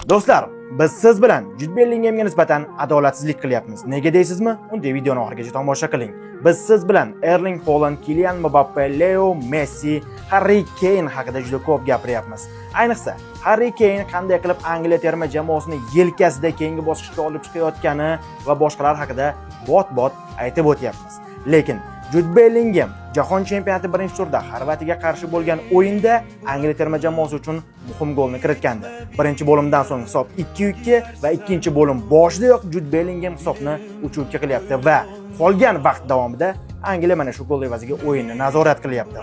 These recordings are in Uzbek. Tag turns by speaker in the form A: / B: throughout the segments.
A: Do'stlar, biz siz bilan Jude Bellinghamga nisbatan adolatsizlik qilyapmiz. Nega deysizmi? Unda videoni oxirigacha tomosha qiling. Biz siz bilan Erling Haaland, Kylian Mbappe, Leo Messi, Harry Kane haqida juda ko'p gapiryapmiz. Ayniqsa, Harry Kane qanday qilib Angliya terma jamoasini yelkasida keyingi bosqichga olib chiqayotgani va boshqalar haqida bot-bot aytib o'tyapmiz. Lekin Jude Bellingham Jahon chempionati birinchi turda Xorvatiyaga qarshi bo'lgan o'yinda Angliya terma jamoasi uchun muhim golni kiritgandi. Birinchi bo'limdan so'ng hisob 2-2 va ikkinchi bo'lim boshidayoq Jude Bellingham hisobni 3-2 qilyapti va qolgan vaqt davomida Angliya mana shu gol evaziga o'yinni nazorat qilyapti.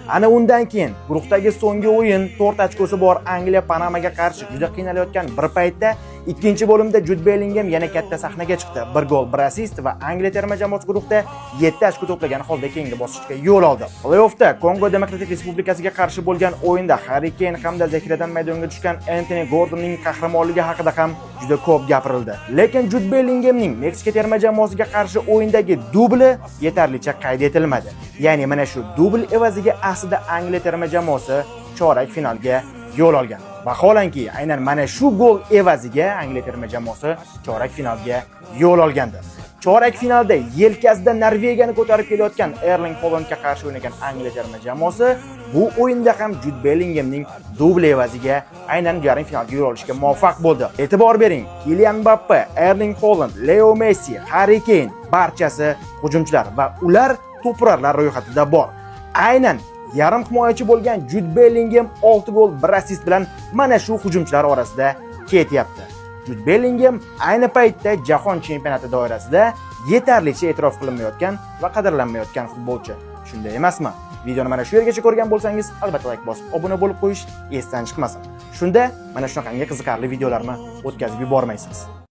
A: Ana undan keyin guruhdagi so'nggi o'yin 4 ochkosi bor Angliya Panamaga qarshi juda qiynalayotgan bir paytda ikkinchi bo'limda Jude Bellingham yana katta sahnaga chiqdi. 1 gol, 1 assist va Angliya terma jamoasi guruhda 7 ochko to'plagan holda keyingi bosqichga yo'l oldi. Play-offda Kongo Demokratik Respublikasiga qarshi bo'lgan o'yinda Harry Kane hamda zaxiradan maydonga tushgan Anthony Gordonning qahramonligi haqida ham juda ko'p gapirildi. Lekin Jude Bellinghamning Meksika terma jamoasiga qarshi o'yindagi dubli yetarlicha qayd etilmadi. Ya'ni mana shu dubl evaziga aslida Angliya terma jamoasi chorak finalga yo'l olgan. Vaholanki, aynan mana shu gol evaziga Angliya terma jamoasi chorak finalga yo'l olgandi. Chorak finalda yelkasida Norvegiyani ko'tarib kelayotgan Erling Haalandga qarshi o'ynagan Angliya terma jamoasi bu o'yinda ham Jude Bellinghamning dubli evaziga aynan yarim finalga yo'l olishga muvaffaq bo'ldi. E'tibor bering, Kylian Mbappe, Erling Haaland, Leo Messi, Harry Kane barchasi hujumchilar va ular to'purarlar ro'yxatida bor. Aynan yarim himoyachi bo'lgan Jude Bellingham 6 gol, 1 assist bilan mana shu hujumchilar orasida ketyapti. Jude Bellingham ayni paytda Jahon chempionati doirasida yetarlicha e'tirof qilinmayotgan va qadrlanmayotgan futbolchi. Shunday emasmi? Videoni mana shu yergacha ko'rgan bo'lsangiz, albatta like bosib, obuna bo'lib qo'yish esdan chiqmasin. Shunda mana shunaqangi qiziqarli videolarni o'tkazib yubormaysiz.